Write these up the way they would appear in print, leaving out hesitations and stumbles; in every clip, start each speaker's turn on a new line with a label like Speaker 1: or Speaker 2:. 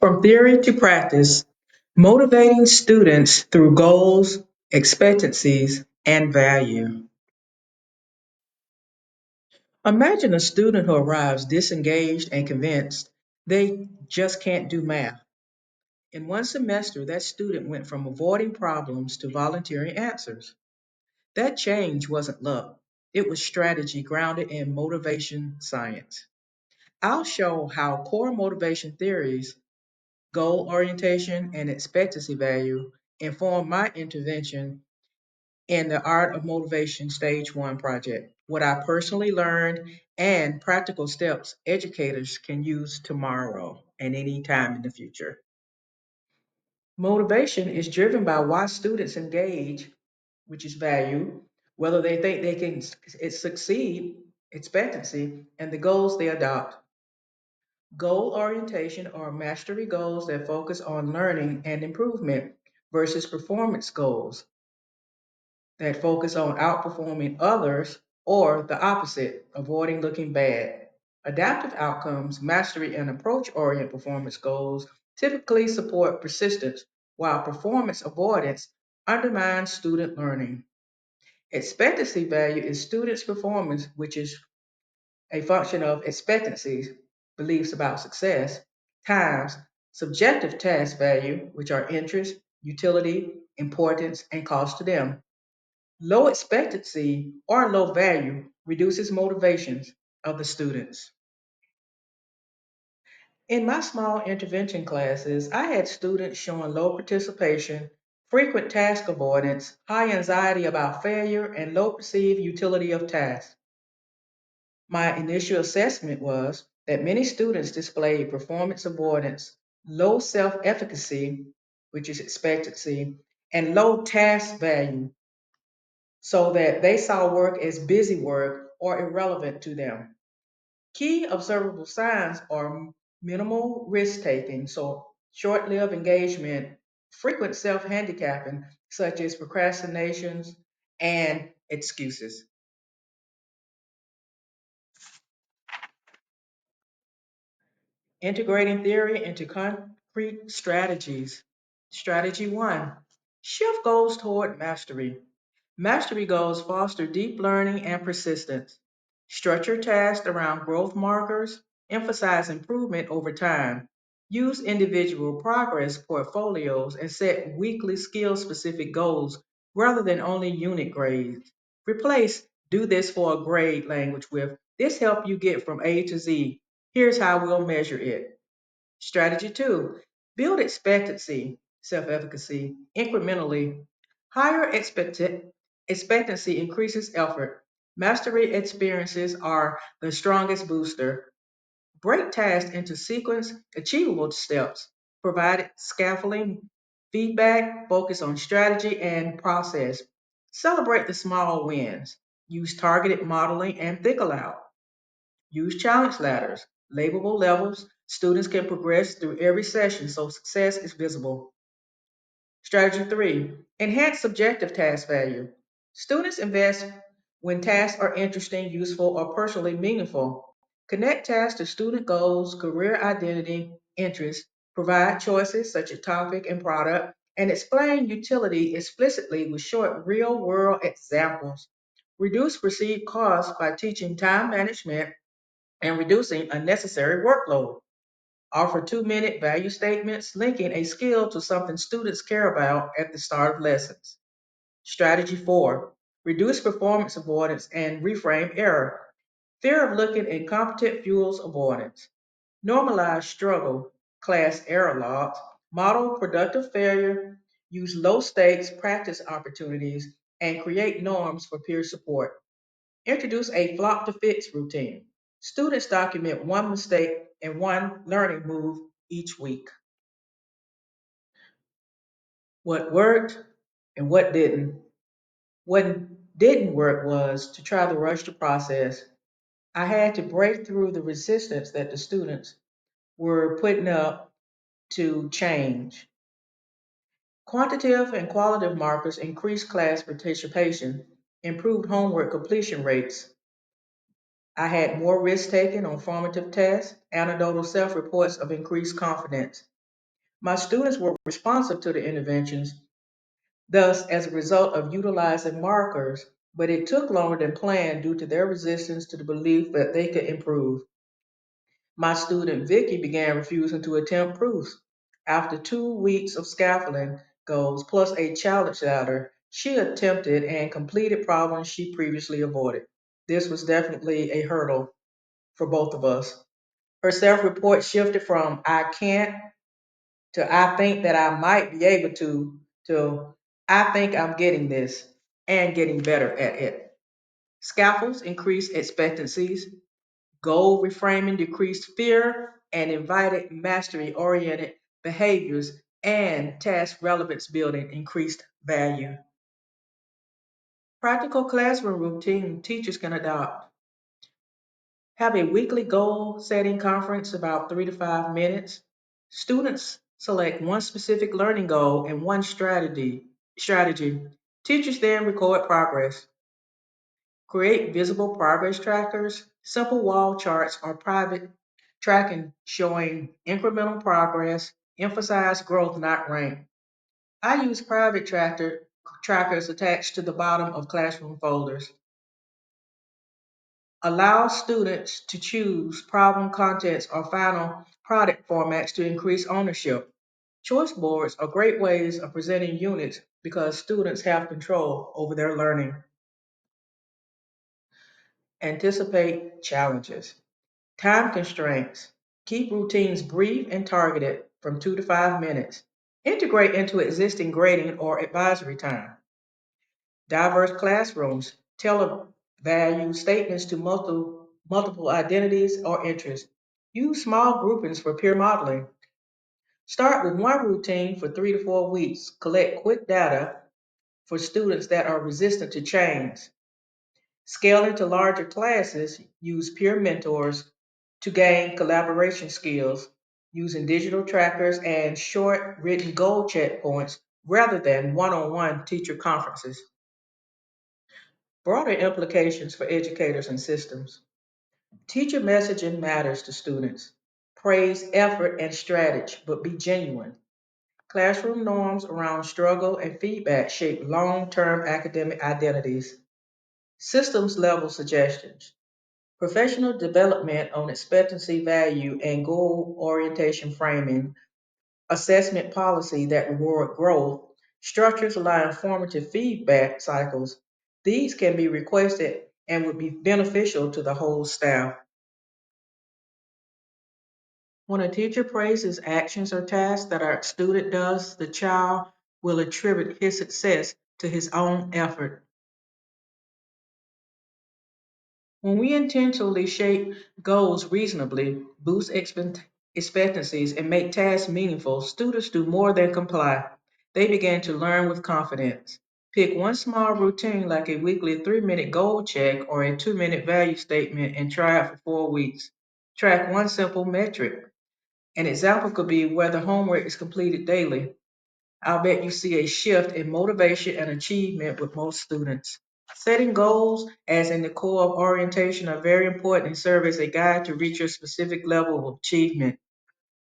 Speaker 1: From theory to practice, motivating students through goals, expectancies, and value. Imagine a student who arrives disengaged and convinced they just can't do math. In one semester, that student went from avoiding problems to volunteering answers. That change wasn't luck, it was strategy grounded in motivation science. I'll show how core motivation theories, goal orientation, and expectancy value inform my intervention in the Art of Motivation Stage 1 project, what I personally learned, and practical steps educators can use tomorrow and any time in the future. Motivation is driven by why students engage, which is value, whether they think they can succeed, expectancy, and the goals they adopt. Goal orientation are mastery goals that focus on learning and improvement versus performance goals that focus on outperforming others or the opposite, avoiding looking bad. Adaptive outcomes, mastery, and approach oriented performance goals typically support persistence, while performance avoidance undermines student learning. Expectancy value is students' performance, which is a function of expectancies, beliefs about success, times subjective task value, which are interest, utility, importance, and cost to them. Low expectancy or low value reduces motivations of the students. In my small intervention classes, I had students showing low participation, frequent task avoidance, high anxiety about failure, and low perceived utility of tasks. My initial assessment was that many students displayed performance avoidance, low self efficacy, which is expectancy, and low task value, so that they saw work as busy work or irrelevant to them. Key observable signs are minimal risk taking, so short lived engagement, frequent self handicapping, such as procrastinations and excuses. Integrating theory into concrete strategies. Strategy one, shift goals toward mastery. Mastery goals foster deep learning and persistence. Structure tasks around growth markers, emphasize improvement over time. Use individual progress portfolios and set weekly skill specific goals rather than only unit grades. Replace do this for a grade language with this help you get from A to Z. Here's how we'll measure it. Strategy two, build expectancy, self efficacy, incrementally. Higher expectancy increases effort. Mastery experiences are the strongest booster. Break tasks into sequence, achievable steps. Provide scaffolding, feedback, focus on strategy and process. Celebrate the small wins. Use targeted modeling and think aloud. Use challenge ladders, labelable levels. Students can progress through every session so success is visible. Strategy three, enhance subjective task value. Students invest when tasks are interesting, useful, or personally meaningful. Connect tasks to student goals, career identity, interests, provide choices such as topic and product, and explain utility explicitly with short real world examples. Reduce perceived costs by teaching time management and reducing unnecessary workload. Offer 2-minute value statements linking a skill to something students care about at the start of lessons. Strategy 4, reduce performance avoidance and reframe error. Fear of looking incompetent fuels avoidance. Normalize struggle, class error logs, model productive failure, use low stakes practice opportunities, and create norms for peer support. Introduce a flop to fix routine. Students document one mistake and one learning move each week. What worked and what didn't. What didn't work was to try to rush the process. I had to break through the resistance that the students were putting up to change. Quantitative and qualitative markers increased class participation, improved homework completion rates, I had more risk taking on formative tests, anecdotal self reports of increased confidence. My students were responsive to the interventions, thus, as a result of utilizing markers, but it took longer than planned due to their resistance to the belief that they could improve. My student Vicky began refusing to attempt proofs. After 2 weeks of scaffolding goals plus a challenge ladder, she attempted and completed problems she previously avoided. This was definitely a hurdle for both of us. Her self report shifted from I can't to I think that I might be able to I think I'm getting this and getting better at it. Scaffolds increased expectancies, goal reframing decreased fear, and invited mastery oriented behaviors, and task relevance building increased value. Practical classroom routine teachers can adopt. Have a weekly goal setting conference about 3 to 5 minutes. Students select one specific learning goal and one strategy. Teachers then record progress. Create visible progress trackers, simple wall charts, or private tracking showing incremental progress. Emphasize growth, not rank. I use private trackers attached to the bottom of classroom folders. Allow students to choose problem contents or final product formats to increase ownership. Choice boards are great ways of presenting units because students have control over their learning. Anticipate challenges. Time constraints. Keep routines brief and targeted from 2 to 5 minutes. Integrate into existing grading or advisory time. Diverse classrooms. Tailor value statements to multiple identities or interests. Use small groupings for peer modeling. Start with one routine for 3 to 4 weeks. Collect quick data for students that are resistant to change. Scale into larger classes, use peer mentors to gain collaboration skills using digital trackers and short written goal checkpoints rather than one on one teacher conferences. Broader implications for educators and systems. Teacher messaging matters to students. Praise effort and strategy, but be genuine. Classroom norms around struggle and feedback shape long term academic identities. Systems level suggestions. Professional development on expectancy value and goal orientation framing, assessment policy that reward growth, structures allow formative feedback cycles. These can be requested and would be beneficial to the whole staff. When a teacher praises actions or tasks that a student does, the child will attribute his success to his own effort. When we intentionally shape goals reasonably, boost expectancies, and make tasks meaningful, students do more than comply. They begin to learn with confidence. Pick one small routine like a weekly 3 minute goal check or a 2 minute value statement and try it for 4 weeks. Track one simple metric. An example could be whether homework is completed daily. I'll bet you see a shift in motivation and achievement with most students. Setting goals, as in the core of orientation, are very important and serve as a guide to reach your specific level of achievement.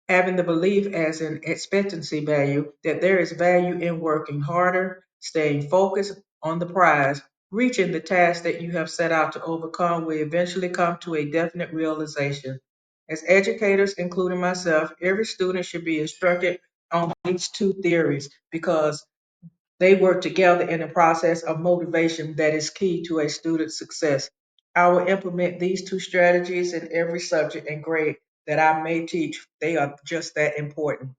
Speaker 1: Having the belief, as an expectancy value, that there is value in working harder, staying focused on the prize, reaching the task that you have set out to overcome will eventually come to a definite realization. As educators, including myself, every student should be instructed on these two theories because they work together in a process of motivation that is key to a student's success. I will implement these two strategies in every subject and grade that I may teach. They are just that important.